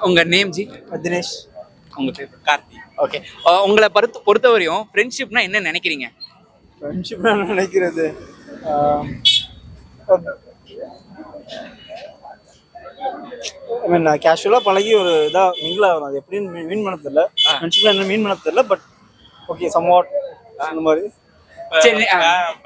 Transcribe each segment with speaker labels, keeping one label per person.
Speaker 1: உங்க name G?
Speaker 2: Dinesh.
Speaker 1: உங்க பேர்? கார்த்தி. ஓகே. உங்களை பொறுத்தவரையும் ஃப்ரெண்ட்ஷிப்னா என்ன நினைக்கிறீங்க?
Speaker 2: ஃப்ரெண்ட்ஷிப்னா நினைக்கிறது ஐ மீன் கேஷுவலாக பழகி ஒரு இதாக மிங்கில் ஆகும். அது எப்படின்னு மீன் பண்ண தெரியல. ஃப்ரெண்ட்ஷிப்ல என்ன மீன் பண்ண தெரியல. பட் ஓகே சம்வாட் அந்த மாதிரி.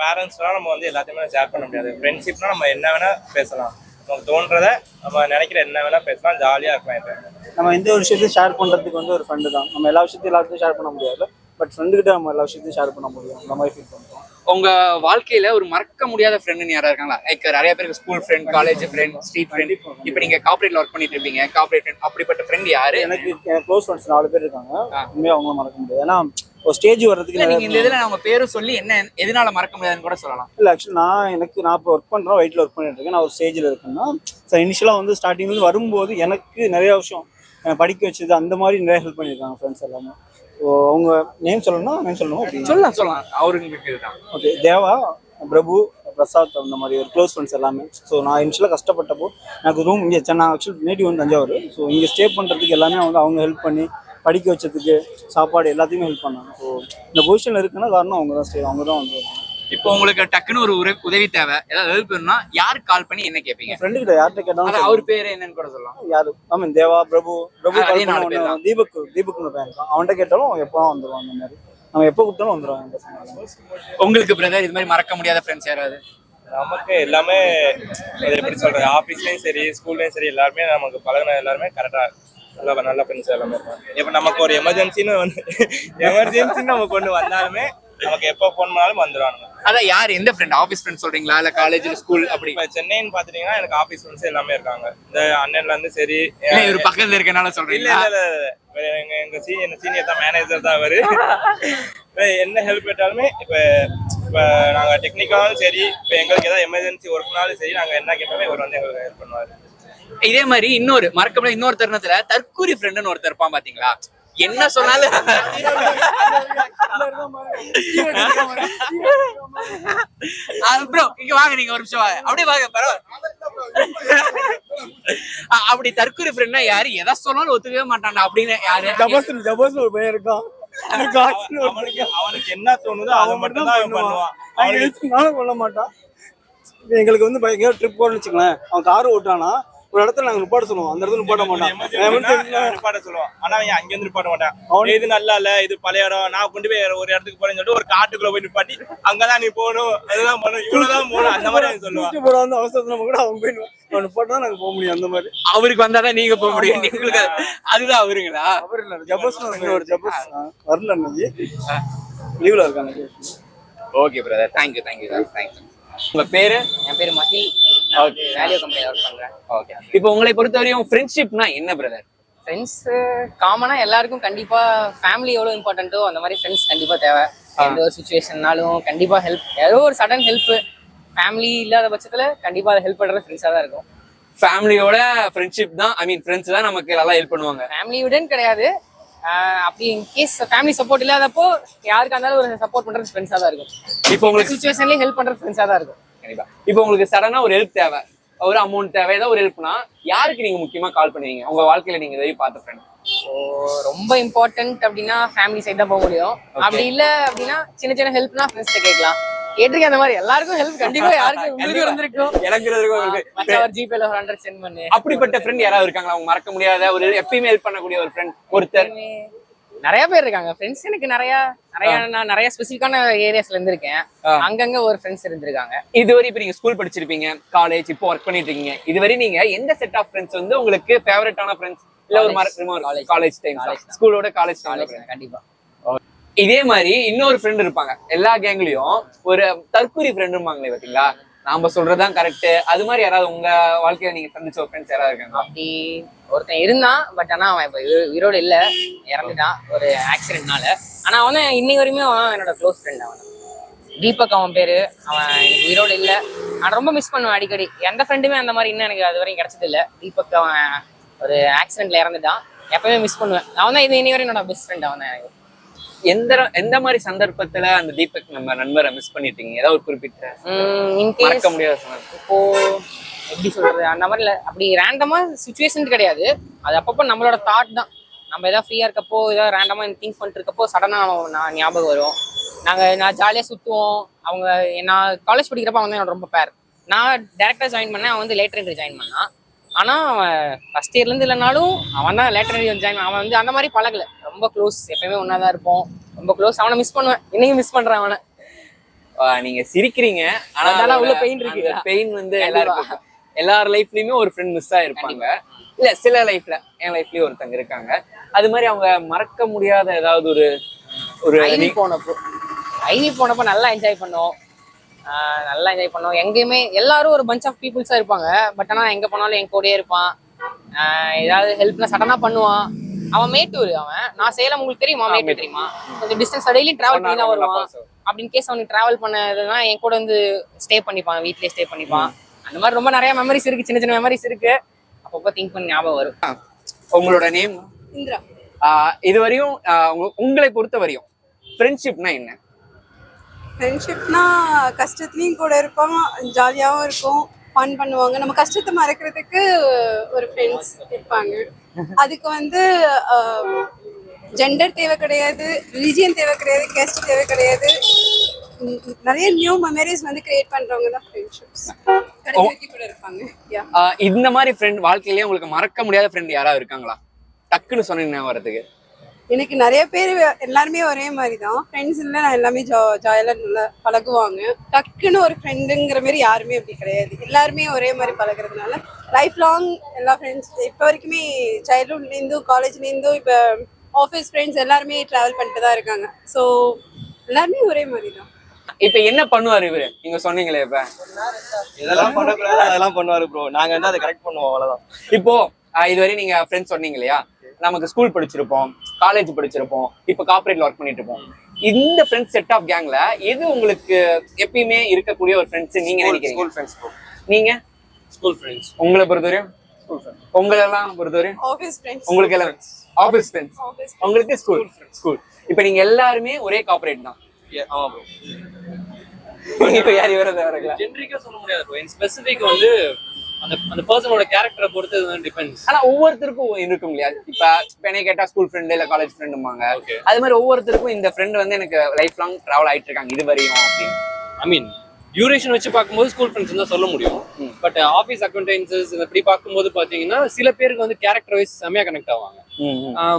Speaker 3: பேரண்ட்ஸ்லாம் நம்ம வந்து எல்லாத்தையுமே ஷேர் பண்ண முடியாது. ஃப்ரெண்ட்ஷிப்னா நம்ம என்ன வேணா பேசலாம். நமக்கு தோன்றத நம்ம நினைக்கிற என்ன வேணா பேசலாம், ஜாலியாக இருக்கலாம். இப்போ
Speaker 2: நம்ம எந்த ஒரு விஷயத்தையும் ஷேர் பண்ணுறதுக்கு வந்து ஒரு ஃப்ரெண்டு தான். நம்ம எல்லா விஷயத்தையும் எல்லாத்தையும் ஷேர் பண்ண முடியாது. பட் ஃப்ரெண்டுக்கிட்ட நம்ம எல்லா விஷயத்தையும் ஷேர் பண்ண முடியும். அந்த மாதிரி ஃபீல் பண்ணுறோம்.
Speaker 1: உங்க வாழ்க்கையில ஒரு மறக்க முடியாத ஃப்ரெண்டுன்னு யாரா இருக்காங்களா? லைக் நிறைய பேருக்கு school friend, college friend, street friend. இப்போ நீங்க கார்ப்பரேட்ல ஒர்க் பண்ணிட்டு இருப்பீங்க, கார்ப்பரேட் ஃப்ரெண்ட், அப்படிப்பட்ட ஃப்ரெண்ட் யாரு?
Speaker 2: எனக்கு க்ளோஸ் ஃப்ரெண்ட்ஸ் 4 பேர் இருக்காங்க. உண்மையாக அவங்களும் மறக்க முடியாது. ஏன்னா ஒரு ஸ்டேஜ் வர்றதுக்கு
Speaker 1: நீங்க இந்த இதுல அவங்க பேரும் சொல்லி என்ன எதனால மறக்க முடியாதுன்னு கூட சொல்லலாம்.
Speaker 2: இல்லை ஆக்சுவலி நான் இப்போ ஒர்க் பண்ணுறேன், வெயிட்டில் ஒர்க் பண்ணிட்டு இருக்கேன். நான் ஒரு ஸ்டேஜில் இருக்கேன்னா சார் இனிஷியலாக வந்து ஸ்டார்டிங்லேருந்து வரும்போது எனக்கு நிறைய விஷயம் படிக்க வச்சது அந்த மாதிரி நிறைய ஹெல்ப் பண்ணியிருக்காங்க ஃப்ரெண்ட்ஸ் எல்லாமே. ஸோ அவங்க நேம் சொல்லணும் அப்படின்னு
Speaker 1: சொல்லலாம் அவருக்கு தான்.
Speaker 2: ஓகே, தேவா, பிரபு, பிரசாத், அந்த மாதிரி ஒரு க்ளோஸ் ஃப்ரெண்ட்ஸ் எல்லாமே. ஸோ நான் இனிஷியலாக கஷ்டப்பட்டப்போ எனக்கு ரூம் இங்கே நான் ஆக்சுவலி நேட்டிவ் வந்து தஞ்சாவூர். ஸோ இங்கே ஸ்டே பண்ணுறதுக்கு எல்லாமே வந்து அவங்க ஹெல்ப் பண்ணி படிக்க வச்சதுக்கு சாப்பாடு எல்லாத்தையுமே ஹெல்ப் பண்ணாங்க. ஸோ இந்த பொசிஷனில் இருக்குன்னா காரணம் அவங்க தான் வந்து.
Speaker 1: இப்போ உங்களுக்கு டக்குன்னு ஒரு உதவி தேவை, ஏதாவது ஹெல்ப் வேணும்னா யாருக்கு கால் பண்ணி என்ன கேட்பீங்க?
Speaker 2: ஃப்ரெண்டு கிட்ட யார்கிட்ட கேட்டாலும்
Speaker 1: அவர் பேர் என்னன்னு கூட சொல்லலாம்.
Speaker 2: யாரு ஆமாம் தேவா, பிரபு தீபக்னு பேர் இருக்கான். அவன்கிட்ட கேட்டாலும் அவன் எப்போ வந்துடுவான். அந்த மாதிரி அவன் எப்போ கூப்பிட்டாலும் வந்துடுவான்.
Speaker 1: உங்களுக்கு பிரதர் இது மாதிரி மறக்க முடியாத ஃப்ரெண்ட்ஸ் யாராவது?
Speaker 3: நமக்கு எல்லாமே எப்படி சொல்றது, ஆஃபீஸ்லயும் சரி ஸ்கூல்லையும் சரி எல்லாருமே நமக்கு பழகின எல்லாருமே கரெக்டா நல்ல ஃப்ரெண்ட்ஸ் எல்லாமே இருப்பாங்க. இப்போ நமக்கு ஒரு எமர்ஜென்சின்னு நம்ம கொண்டு வந்தாலுமே நமக்கு எப்போ ஃபோன் பண்ணாலும் வந்துடுவாங்க.
Speaker 1: அதான் யார், எந்த ஃப்ரெண்ட்? ஆஃபீஸ் ஃப்ரெண்ட் சொல்றீங்களா இல்ல காலேஜ் ஸ்கூல் அப்படி?
Speaker 3: இப்போ சென்னைன்னு பாத்துட்டீங்கன்னா எனக்கு ஆஃபீஸ் ஃப்ரெண்ட்ஸ் எல்லாமே இருக்காங்க. இந்த அண்ணன்ல இருந்து சரி
Speaker 1: ஒரு பக்கத்துல இருக்கனால சொல்றீங்க.
Speaker 3: எங்க சீனியர் தான், மேனேஜர் தான் அவரு. என்ன ஹெல்ப் கேட்டாலுமே இப்போ நாங்க டெக்னிக்கலாலும் சரி, இப்போ எங்களுக்கு ஏதாவது எமர்ஜென்சி ஒர்க்னாலும் சரி, நாங்க என்ன கேட்டாலுமே இவர் வந்து எங்களுக்கு ஹெல்ப் பண்ணுவாரு.
Speaker 1: இதே மாதிரி மறக்க முடியாத இன்னொரு தருணத்துல தற்கூரி ஃப்ரெண்டுன்னு ஒருத்தர் இருப்பான் பாத்தீங்களா? என்ன சொன்னாலும் ப்ரோ இங்க வாங்க, நீங்க ஒரு நிமிஷம் வாங்க, அப்படியே வாங்க, பரவாயில்ல. அப்படி தற்கூரி ஃப்ரெண்ட்னா யாரு? எதை சொன்னாலும் ஒத்துக்கவே மாட்டான்டா அப்படின்னு யாரு?
Speaker 2: ஜபஸ் ஒரு பையன் இருக்கான்.
Speaker 3: அவனுக்கு என்ன தோணுதோ அதை மட்டும் தான் பண்ணுவான்.
Speaker 2: பண்ண மாட்டான். எங்களுக்கு வந்து எங்கேயாவது ட்ரிப் போறோம்னு வச்சுக்கலாம், அவன் கார் ஓட்டானா ஒரு இடத்துல நாங்க நிப்பாட்ட சொல்லுவோம், அந்த இடத்துல நிப்பாட்ட மாட்டான்.
Speaker 3: சொல்லுவோம். ஆனா அவன் அங்க இருந்து நிப்பாட்ட மாட்டான். அவன் இது நல்லா இல்ல, இது பழைய இடம், நான் கொண்டு போய் ஒரு இடத்துக்கு போறேன்னு சொல்லிட்டு ஒரு காட்டுக்குள்ள போய் நிப்பாட்டி அங்கதான் நீ போகணும், அதுதான் பண்ணணும், இவ்வளவுதான் போகணும், அந்த மாதிரி அவன் சொல்லுவான்.
Speaker 2: போறான் அவசரத்துல கூட அவன் போய் நிப்பாட்டா நாங்க போக முடியும். அந்த மாதிரி
Speaker 1: அவருக்கு வந்தாதான் நீங்க போக முடியும். உங்களுக்கு அதுதான் அவருங்களா?
Speaker 2: அவர் இல்ல, ஜபஸ் ஒரு ஜபஸ் வரல, லீவ்ல இருக்காங்க.
Speaker 1: Okay brother, thank you. உங்க பேரு?
Speaker 4: என் பேரு மஹில்.
Speaker 1: ஓகே,
Speaker 4: வேல்யூ கம்பெனில ஒர்க் பண்றேன்.
Speaker 1: ஓகே. இப்போ உங்களை பொறுத்தவரையும் ஃப்ரெண்ட்ஷிப்னா என்ன பிரதர்?
Speaker 4: ஃப்ரெண்ட்ஸ் காமனா எல்லாருக்கும் கண்டிப்பா ஃபேமிலி எவ்வளவு இம்பார்ட்டன்ட்டோ அந்த மாதிரி ஃப்ரெண்ட்ஸ் கண்டிப்பா தேவை. எந்த ஒரு சுச்சுவேஷன்னாலும் கண்டிப்பா ஹெல்ப், ஏதோ ஒரு சடன் ஹெல்ப் ஃபேமிலி இல்லாத பட்சத்துல கண்டிப்பா அதை ஹெல்ப் பண்றது ஃப்ரெண்ட்ஸா தான் இருக்கும்.
Speaker 1: ஃபேமிலியோட ஃப்ரெண்ட்ஷிப் தான், ஐ மீன் ஃப்ரெண்ட்ஸ் தான் நமக்கு நல்லா ஹெல்ப் பண்ணுவாங்க.
Speaker 4: ஃபேமிலியுடன் கிடையாது, அப்படி இன்கேஸ் ஃபேமிலி சப்போர்ட் இல்லாதப்போ யாருக்கா இருந்தாலும் ஒரு சப்போர்ட் பண்றது ஃப்ரெண்ட்ஸா தான் இருக்கும்.
Speaker 1: இப்போ உங்களுக்கு
Speaker 4: சுச்சுவேஷன்லயே ஹெல்ப் பண்றது ஃப்ரெண்ட்ஸா தான் இருக்கும்.
Speaker 1: கண்டிப்பா. இப்போ உங்களுக்கு சடனா ஒரு ஹெல்ப் தேவை, ஒரு அமௌண்ட் தேவை, ஏதாவது ஒரு ஹெல்ப்னா யாருக்கு நீங்க முக்கியமா கால் பண்ணுவீங்க? உங்க வாழ்க்கையில நீங்க எதை பார்த்த ஃப்ரெண்ட்?
Speaker 4: ரொம்ப இம்பார்ட்டன்ட் அப்படின்னா ஃபேமிலி சைடு தான் போக முடியும். அப்படி இல்ல அப்படின்னா சின்ன சின்ன ஹெல்ப்னா ஃப்ரெண்ட்ஸ்ட்ட கேட்கலாம். கேட்டிருக்கேன் அந்த மாதிரி எல்லாருக்கும் ஹெல்ப் கண்டிப்பா யாருக்கு உங்களுக்கு இருந்திருக்கும்,
Speaker 1: எனக்கு
Speaker 4: ஒரு ஜிபேல 100 சென்ட் பண்ணு.
Speaker 1: அப்படிப்பட்ட ஃப்ரெண்ட் யாராவது இருக்காங்களா அவங்க மறக்க முடியாத ஒரு எப்பயுமே ஹெல்ப் பண்ணக்கூடிய ஒரு ஃப்ரெண்ட்? ஒருத்தர்
Speaker 4: நிறைய பேர் இருக்காங்க ஃப்ரெண்ட்ஸ். எனக்கு நான் நிறைய ஸ்பெசிஃபிக்கான ஏரியாஸ்ல இருந்திருக்கேன். அங்கங்க ஒரு ஃப்ரெண்ட்ஸ் இருந்திருக்காங்க.
Speaker 1: இதுவரை இப்ப நீங்க ஸ்கூல் படிச்சிருப்பீங்க, காலேஜ், இப்போ ஒர்க் பண்ணிட்டு இருக்கீங்க. இதுவரை நீங்க எந்த செட் ஆஃப் ஃப்ரெண்ட்ஸ் வந்து உங்களுக்கு ஃபேவரட்டான ஃப்ரெண்ட்ஸ்? இல்ல ஒரு காலேஜ் டைம், ஸ்கூலோட காலேஜ்
Speaker 4: கண்டிப்பா.
Speaker 1: இதே மாதிரி இன்னொரு ஃப்ரெண்ட் இருப்பாங்க எல்லா கேங்லயும், ஒரு தற்கூரி ஃப்ரெண்ட் இருப்பாங்களே பாத்தீங்களா? நாம சொல்றதுதான் கரெக்ட், அது மாதிரி யாராவது உங்க வாழ்க்கையில நீங்க சந்திச்ச ஒரு ஃப்ரெண்ட்ஸ் யாராவது இருக்காங்க?
Speaker 4: அப்படி ஒருத்தன் இருந்தான், பட் ஆனா அவன் இப்ப உயிரோடு இல்ல, இறந்துட்டான் ஒரு ஆக்சிடென்ட்னால. ஆனா அவன் இன்னை வரையுமே அவன் என்னோட க்ளோஸ் ஃப்ரெண்ட். அவன் தீபக் அவன் பேரு. அவன் எனக்கு உயிரோடு இல்ல, நான் ரொம்ப மிஸ் பண்ணுவேன் அடிக்கடி. எந்த ஃப்ரெண்டுமே அந்த மாதிரி இன்னும் எனக்கு அது வரையும் கிடைச்சது இல்ல. தீபக் அவன் ஒரு ஆக்சிடென்ட்ல இறந்துட்டான், எப்பவுமே மிஸ் பண்ணுவேன். அவன் தான் இன்னை வரையும் என்னோட பெஸ்ட் ஃப்ரெண்ட். அவன் தான்.
Speaker 1: எந்த மாதிரி சந்தர்ப்பத்துல அந்த தீபக் நம்ம நண்பரை மிஸ் பண்ணிட்டீங்க? ஏதாவது ஒரு குறிப்பிட்ட மறக்க முடியாத
Speaker 4: இப்போ எப்படி சொல்றது, அந்த மாதிரி இல்லை. அப்படி ரேண்டமா சுச்சுவேஷன் கிடையாது, அது அப்பப்போ நம்மளோட தாட் தான். நம்ம ஏதாவது ஃப்ரீயா இருக்கப்போ ஏதாவது ரேண்டமா திங்க் பண்ணிட்டு இருக்கப்போ சடனா நான் ஞாபகம் வரும். நான் ஜாலியாக சுற்றுவோம். அவங்க நான் காலேஜ் படிக்கிறப்ப அவன் வந்து என்னோட ரொம்ப பேர். நான் டேரக்டா ஜாயின் பண்ணேன், அவன் வந்து லேட்டர் என்ட்ரி ஜாயின் பண்ணான். ஆனா அவன் ஃபர்ஸ்ட் இயர்லேருந்து இல்லைனாலும் அவன் தான் லேட்டர் என்ட்ரி ஜாயின். அவன் வந்து அந்த மாதிரி பழகல, ரொம்ப க்ளோஸ், எப்பயுமே ஒன்னா தான் இருப்போம், ரொம்ப க்ளோஸ். அவனை மிஸ் பண்ணுவேன், இன்னைக்கு மிஸ் பண்றேன் அவனை.
Speaker 1: நீங்க சிரிக்கிறீங்க, ஆனா
Speaker 4: உள்ள பெயின் இருக்கு.
Speaker 1: பெயின் வந்து எல்லார் லைஃப்லயுமே ஒரு ஃப்ரெண்ட் மிஸ் ஆயிருப்பாங்க. இல்ல சில லைஃப்ல, என் லைஃப்லயும் ஒருத்தங்க இருக்காங்க. அது மாதிரி அவங்க மறக்க முடியாத ஏதாவது ஒரு
Speaker 4: ஐவி போனப்போ நல்லா என்ஜாய் பண்ணோம். எங்கேயுமே எல்லாரும் ஒரு பஞ்ச் ஆஃப் பீப்புள்ஸா இருப்பாங்க. பட் ஆனா எங்க போனாலும் என் கூடயே இருப்பான். ஏதாவது ஹெல்ப்னா சடனா பண்ணுவான். அவன் மேட்டூர், நான் சேலம், உங்களுக்கு தெரியுமா? மேட்டூர் தெரியுமா? கொஞ்சம் டிஸ்டன்ஸ், டெய்லி டிராவல் பண்ணி தான் வருவான். அப்படின்னு கேஸ் அவனுக்கு டிராவல் பண்ணதுன்னா என் கூட வந்து ஸ்டே பண்ணிப்பான், வீட்லயே ஸ்டே பண்ணிப்பான். அந்த மாதிரி ரொம்ப நிறைய மெமரிஸ் இருக்கு, சின்ன சின்ன மெமரிஸ் இருக்கு. அப்பப்போ திங்க் பண்ணி ஞாபகம் வரும்.
Speaker 1: உங்களோட நேம்?
Speaker 5: இந்திரா.
Speaker 1: இதுவரையும் உங்களை பொறுத்த வரையும் ஃப்ரெண்ட்ஷிப்னா என்ன?
Speaker 5: ஃப்ரெண்ட்ஷிப்னா கஷ்டத்துலயும் கூட இருப்போம், ஜாலியாகவும் இருக்கும், ஃபன் பண்ணுவாங்க. நம்ம கஷ்டத்தை மறக்கிறதுக்கு ஒரு ஃப்ரெண்ட்ஸ் இருப்பாங்க. அதுக்கு வந்து ஜெண்டர் தேவை கிடையாது, ரிலிஜியன் தேவை கிடையாது, கேஸ்ட் தேவை கிடையாது. நிறைய நியூ மெமரிஸ் வந்து கிரியேட் பண்றவங்க தான் ஃப்ரெண்ட்ஷிப்ஸ். கடைசி கூட இருப்பாங்க.
Speaker 1: இந்த மாதிரி ஃப்ரெண்ட் வாழ்க்கையிலேயே உங்களுக்கு மறக்க முடியாத ஃப்ரெண்ட் யாராவது இருக்காங்களா? டக்குன்னு சொன்னீங்கன்னா வரதுக்கு.
Speaker 5: எனக்கு நிறைய பேர் எல்லாருமே ஒரே மாதிரி தான் ஃப்ரெண்ட்ஸ். இல்லை, நான் எல்லாமே ஜாலியாக நல்லா பழகுவாங்க. டக்குன்னு ஒரு ஃப்ரெண்டுங்கிற மாதிரி யாருமே அப்படி கிடையாது. எல்லாருமே ஒரே மாதிரி பழகிறதுனால லைஃப் லாங் எல்லா ஃப்ரெண்ட்ஸ் இப்போ வரைக்குமே சைல்ட்ஹுட்லேருந்தும் காலேஜ்லேருந்தும் இப்போ ஆஃபீஸ் ஃப்ரெண்ட்ஸ் எல்லாருமே ட்ராவல் பண்ணிட்டு தான் இருக்காங்க. ஸோ எல்லாருமே ஒரே மாதிரி தான்.
Speaker 1: இப்ப என்ன பண்ணுவாரு இவரு? நீங்க சொன்னீங்களே இப்ப
Speaker 3: இதெல்லாம் பண்ணக்கூடாது, அதெல்லாம் பண்ணுவாரு ப்ரோ. நாங்க வந்து அதை கரெக்ட் பண்ணுவோம், அவ்வளவுதான்.
Speaker 1: இப்போ இதுவரை நீங்க ஃப்ரெண்ட்ஸ் சொன்னீங்க இல்லையா, நமக்கு ஸ்கூல் படிச்சிருப்போம், காலேஜ் படிச்சிருப்போம், இப்ப கார்ப்பரேட்ல ஒர்க் பண்ணிட்டு இருப்போம். இந்த ஃப்ரெண்ட்ஸ் செட் ஆஃப் கேங்ல எது உங்களுக்கு எப்பயுமே இருக்கக்கூடிய ஒரு ஃப்ரெண்ட்ஸ் நீங்க நினைக்கிறீங்க?
Speaker 3: School friends bro.
Speaker 1: நீங்க?
Speaker 3: School friends.
Speaker 1: உங்களை பொறுத்தவரையும்? உங்களெல்லாம் பொறுத்தவரையும்?
Speaker 5: Office friends.
Speaker 1: உங்களுக்கு எல்லாம் ஆஃபீஸ் ஃப்ரெண்ட்ஸ், உங்களுக்கு ஸ்கூல். இப்ப நீங்க எல்லாருமே ஒரே கார்ப்பரேட் தான்?
Speaker 3: ஆமா ப்ரோ.
Speaker 1: இப்ப யார் இவரத வரல
Speaker 6: ஜெனரிக்கா சொல்ல முடியாது ப்ரோ. இன் ஸ்பெசிஃபிக் வந்து அந்த பர்சனோட கேரக்டரை பொறுத்து டிபெண்ட்ஸ்.
Speaker 1: ஆனா ஒவ்வொருத்தருக்கும் இருக்கும் இல்லையா? இப்ப என்ன கேட்டா ஸ்கூல் ஃப்ரெண்ட் இல்ல காலேஜ் ஃப்ரெண்டுமாங்க. அது மாதிரி ஒவ்வொருத்தருக்கும் இந்த ஃப்ரெண்ட் வந்து எனக்கு லைஃப் லாங் டிராவல் ஆயிட்டு இருக்காங்க இது வரையும் அப்படின்னு.
Speaker 6: ஐ மீன் டியூரேஷன் வச்சு பார்க்கும்போது ஸ்கூல் ஃப்ரெண்ட்ஸ் தான் சொல்ல முடியும். பட் ஆஃபீஸ் அக்கௌண்டன்சஸ் இப்படி பார்க்கும்போது பாத்தீங்கன்னா சில பேருக்கு வந்து கேரக்டர் வைஸ் செம்மையா கனெக்ட் ஆவாங்க.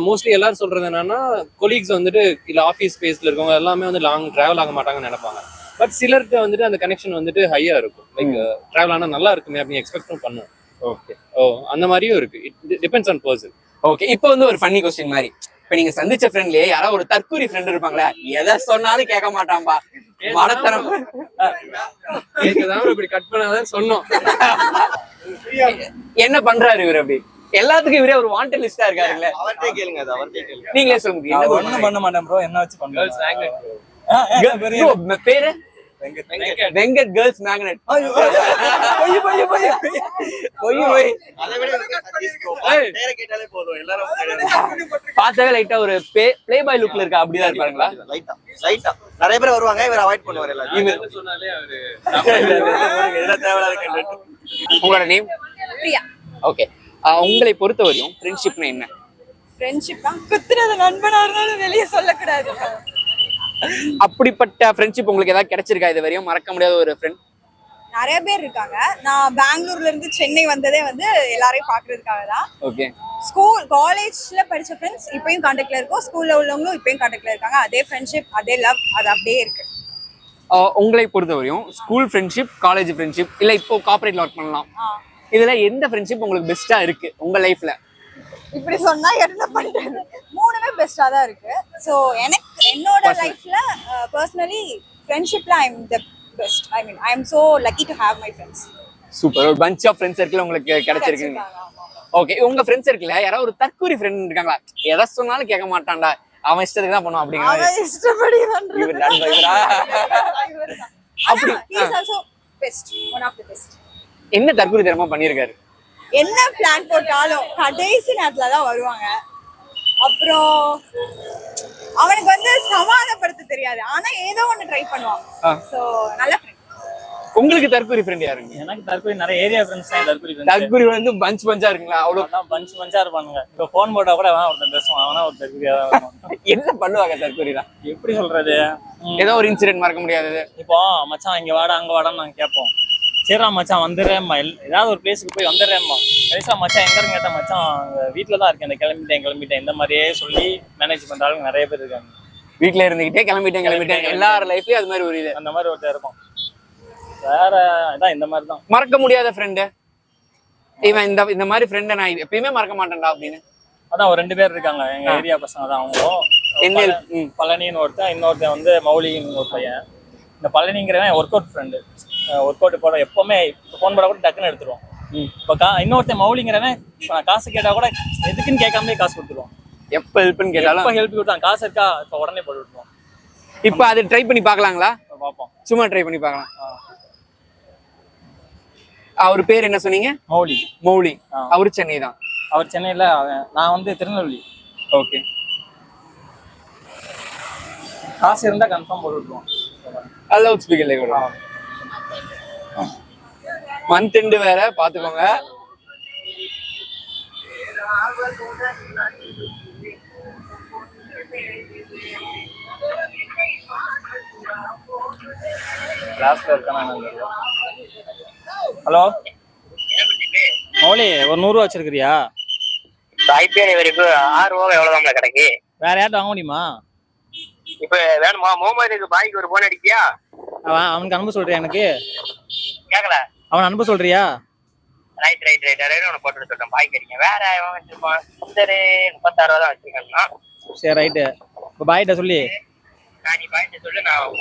Speaker 6: மோஸ்ட்லி எல்லாரும் சொல்றது என்னன்னா கொலீக்ஸ் வந்துட்டு இல்ல ஆஃபீஸ் ஸ்பேஸ்ல இருக்கவங்க எல்லாமே வந்து லாங் டிராவல் ஆக மாட்டாங்கன்னு நினைப்பாங்க. பட் சிலருக்கு வந்துட்டு அந்த கனெக்ஷன் வந்துட்டு ஹையா இருக்கும். லைக் டிராவல் ஆனா நல்லா இருக்குமே அப்படின்னு எக்ஸ்பெக்டும் பண்ணுவோம்.
Speaker 1: ஓகே.
Speaker 6: அந்த மாதிரியும் இருக்கு. It depends on person.
Speaker 1: Okay. இப்போ வந்து ஒரு ஃபன்னி क्वेश्चन மாதிரி, இப்ப நீங்க சந்திச்ச ஃப்ரெண்ட்லயே யாராவது ஒரு தற்கூரி ஃப்ரெண்ட் இருப்பாங்களா? எதை சொன்னாலும் கேட்க மாட்டான்பா, மடத்தனம்.
Speaker 6: இப்படி கட் பண்ணாதான் சொன்னோம்.
Speaker 1: என்ன பண்றாரு இவர்? அப்படி எல்லாத்துக்கும் இவரே ஒரு வாண்டட் லிஸ்டா இருக்காருல்ல.
Speaker 3: அவர்கிட்ட கேளுங்க, அது அவர்கிட்ட கேளுங்க.
Speaker 1: நீங்களே சொல்லுங்க. என்ன
Speaker 2: ஒண்ணும் பண்ண மாட்டேன் ப்ரோ. என்ன வச்சு பண்ணுங்க?
Speaker 1: பேரு வெங்கட் கேர்ள்ஸ் மேக்னெட். போய்
Speaker 3: அதை விட சதீஷ் ப்ரோ. பேரை கேட்டாலே போதும், எல்லாரும்
Speaker 1: பார்த்தாவே லைட்டா ஒரு ப்ளே பாய் லுக்ல இருக்கா? அப்படிதான் இருப்பாங்களா?
Speaker 3: லைட்டா நிறைய பேர் வருவாங்க, இவர் அவாய்ட் பண்ணுவார் எல்லாரும்.
Speaker 6: சொன்னாலே அவரு
Speaker 3: இதெல்லாம் தேவையில்லாத கண்டென்ட்.
Speaker 1: உங்களோட நேம்?
Speaker 5: பிரியா.
Speaker 1: ஓகே. உங்களை பொறுத்தவரையும் ஃப்ரெண்ட்ஷிப்னா என்ன?
Speaker 5: ஃப்ரெண்ட்ஷிப் தான் குத்துறது நண்பனா இருந்தாலும் வெளியே சொல்லக்கூடாது.
Speaker 1: அப்படிப்பட்ட ஃப்ரெண்ட்ஷிப் உங்களுக்கு ஏதாவது கிடைச்சிருக்கா இது வரையும்? மறக்க முடியாத ஒரு ஃப்ரெண்ட்?
Speaker 5: நிறைய பேர் இருக்காங்க. நான் பெங்களூர்ல இருந்து சென்னை வந்ததே வந்து எல்லாரையும் பாக்குறதுக்காக தான்.
Speaker 1: ஓகே.
Speaker 5: ஸ்கூல் காலேஜ்ல படிச்ச ஃப்ரெண்ட்ஸ் இப்பயும் கான்டாக்ட்ல இருக்கோம். ஸ்கூல்ல உள்ளவங்களும் இப்பயும் கான்டாக்ட்ல இருக்காங்க. அதே ஃப்ரெண்ட்ஷிப், அதே லவ், அது அப்படியே இருக்கு.
Speaker 1: உங்களை பொறுத்தவரையும் ஸ்கூல் ஃப்ரெண்ட்ஷிப், காலேஜ் ஃப்ரெண்ட்ஷிப், இல்ல இப்போ கார்ப்பரேட்ல ஒர்க் பண்ணலாம், இதுல எந்த ஃப்ரெண்ட்ஷிப் உங்களுக்கு பெஸ்டா இருக்கு உங்க லைஃப்ல?
Speaker 5: இப்படி சொன்னா என்ன பண்றது? மூணுமே பெஸ்டா தான் இருக்கு. சோ எனக்கு என்னோட லைஃப்ல பர்சனலி ஃப்ரெண்ட்ஷிப்ல I am the best. I mean I am so lucky to have my friends.
Speaker 1: Super. ஒரு பஞ்ச் ஆஃப் ஃப்ரெண்ட்ஸ் சர்க்கிள் உங்களுக்கு கிடைச்சிருக்கீங்க. ஓகே. உங்க ஃப்ரெண்ட்ஸ் சர்க்கிள்ல யாராவது ஒரு தற்கூரி ஃப்ரெண்ட் இருக்காங்களா? எதை சொன்னாலும் கேட்க மாட்டான்டா, அவன் இஷ்டத்துக்கு தான் பண்ணுவான் அப்படிங்கிற?
Speaker 5: அவன் இஷ்டப்படி பண்றான்.
Speaker 1: இவர் டன் வைரா.
Speaker 5: அப்படி he is also best, one of the best.
Speaker 1: என்ன தற்கூரி தரமா பண்ணிருக்காரு?
Speaker 5: என்ன பிளான் போட்டாலும் கடைசி நேரத்துல தான் வருவாங்க. அப்புறம் அவனுக்கு வந்து சமாதானப்படுத்த தெரியாது, ஆனா ஏதோ ஒண்ணு ட்ரை பண்ணுவான். சோ நல்ல ஃப்ரெண்ட்.
Speaker 1: உங்களுக்கு தற்கூரி ஃப்ரெண்ட் யாருங்க?
Speaker 7: எனக்கு தற்கொலை நிறைய ஏரியா ஃப்ரெண்ட்ஸ் தான் தற்கொலை ஃப்ரெண்ட்ஸ்.
Speaker 1: தற்கூரி வந்து பஞ்சா இருக்குங்களா? அவ்வளவு
Speaker 7: அவ்வளோ பஞ்சா இருப்பானுங்க. இப்போ ஃபோன் போட்டா கூட அவன் ஒருத்தன் பேசுவான், அவனா ஒரு தற்கொலையா தான் இருக்கும்.
Speaker 1: என்ன பண்ணுவாங்க தற்கூரிலாம்?
Speaker 7: எப்படி சொல்றது?
Speaker 1: ஏதோ ஒரு இன்சிடென்ட் மறக்க முடியாதது.
Speaker 7: இப்போ மச்சான் இங்க வாடா அங்க வாடான்னு நாங்க கேட்போம். சரிடா மச்சான் வந்துடுறேம்மா, ஏதாவது ஒரு பிளேஸுக்கு போய் வந்துடுறேம்மா. கடைசியா மச்சான் எங்க கேட்டா மச்சான் வீட்டுல தான் இருக்கேன், கிளம்பிட்டேன் இந்த மாதிரியே சொல்லி மேனேஜ் பண்ற ஆளுங்க நிறைய பேர் இருக்காங்க.
Speaker 1: வீட்டுல இருந்துகிட்டே கிளம்பிட்டேன் எல்லார் லைஃப்லயும் அது மாதிரி ஒரு இது.
Speaker 7: அந்த மாதிரி ஒருத்தர் இருக்கும். வேற இதான் இந்த மாதிரி தான்
Speaker 1: மறக்க முடியாத ஃப்ரெண்டு இவன், இந்த மாதிரி ஃப்ரெண்டை நான் எப்பயுமே மறக்க மாட்டேன்டா அப்படின்னு.
Speaker 7: அதான் ஒரு 2 பேர் இருக்காங்க எங்க ஏரியா பசங்க தான். அவங்களும் பழனின்னு ஒருத்தன், இன்னொருத்தன் வந்து மௌலின்னு ஒரு பையன். இந்த பழனிங்கிறவன் work out friend. Work out போட எப்பவுமே ஃபோன் போட கூட டக்குன்னு எடுத்துருவோம். இப்போ இன்னொருத்தன் மௌலிங்கிறவன் நான் காசு கேட்டா கூட எதுக்குன்னு கேட்காமலே காசு கொடுத்துருவோம்.
Speaker 1: எப்ப ஹெல்ப்னு கேட்டாலும்
Speaker 7: ஹெல்ப் கொடுத்தாங்க, காசு இருக்கா இப்போ உடனே போட்டு விட்டுருவோம்.
Speaker 1: இப்போ அது ட்ரை பண்ணி பார்க்கலாங்களா?
Speaker 7: பார்ப்போம்,
Speaker 1: சும்மா ட்ரை பண்ணி பார்க்கலாம். அவர் பேர் என்ன சொன்னீங்க?
Speaker 7: மௌலி.
Speaker 1: மௌலி. அவரு சென்னை தான்.
Speaker 7: அவர் சென்னையில, நான் வந்து திருநெல்வேலி.
Speaker 1: ஓகே.
Speaker 7: காசு இருந்தா கன்ஃபார்ம் போட்டு விட்டுருவோம்.
Speaker 1: லவுட் ஸ்பீக்கர்ல கூட மந்த் எண்டு வேற பாத்துக்கோங்க.
Speaker 7: கிளாஸ்ல இருக்கானா? ஹலோ மௌலி, ஒரு 100 ரூபா வச்சிருக்கிறியா?
Speaker 8: ஐபிஎல் வரைக்கும் 6 ஓவர் எவ்வளவுதான் கிடைக்கு?
Speaker 7: வேற யார்ட்ட வாங்க முடியுமா?
Speaker 8: இப்ப வேணுமா? முகமதுக்கு பாய்க்கு ஒரு போன் அடிக்கியா?
Speaker 7: அவனுக்கு அனுப்ப சொல்றியா? எனக்கு
Speaker 8: கேக்கல.
Speaker 7: அவன் அனுப்ப சொல்றியா?
Speaker 8: ரைட் உனக்கு போட்டு சொல்றேன். பாய்க்கு அடிக்க. வேற அவன் வச்சிருப்பான் 36 ரூபா தான் வச்சிருக்கான்.
Speaker 7: சரி ரைட்டு. இப்போ பாய்கிட்ட சொல்லி
Speaker 8: நீ பாய்ட்டு சொல்லு. நான்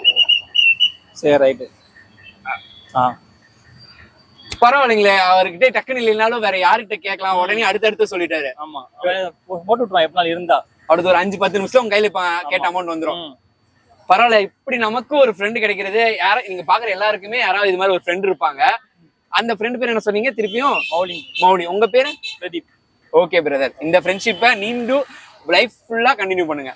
Speaker 7: சரி ரைட்டு.
Speaker 1: பரவாயில்லைங்களே, அவர்கிட்ட டக்குன்னு இல்லைனாலும் வேற யார்கிட்ட கேட்கலாம், உடனே அடுத்தடுத்து சொல்லிட்டாரு.
Speaker 7: ஆமா, போட்டு விட்டுருவான் எப்ப நாள் இருந்தா.
Speaker 1: அடுத்து ஒரு 5-10 நிமிஷம் உங்க கையில கேட்ட அமௌண்ட் வந்துடும். பரவாயில்ல, இப்படி நமக்கு ஒரு ஃப்ரெண்டு கிடைக்கிறது. நீங்க பாக்குற எல்லாருக்குமே யாராவது இது மாதிரி ஒரு ஃப்ரெண்ட் இருப்பாங்க. அந்த ஃப்ரெண்ட் பேர் என்ன சொன்னீங்க திருப்பியும்? மௌலி. உங்க பேரு?
Speaker 7: பிரதீப்.
Speaker 1: ஓகே பிரதர், இந்த ஃப்ரெண்ட்ஷிப்பை நீண்டும் லைஃப் ஃபுல்லா கண்டினியூ பண்ணுங்க.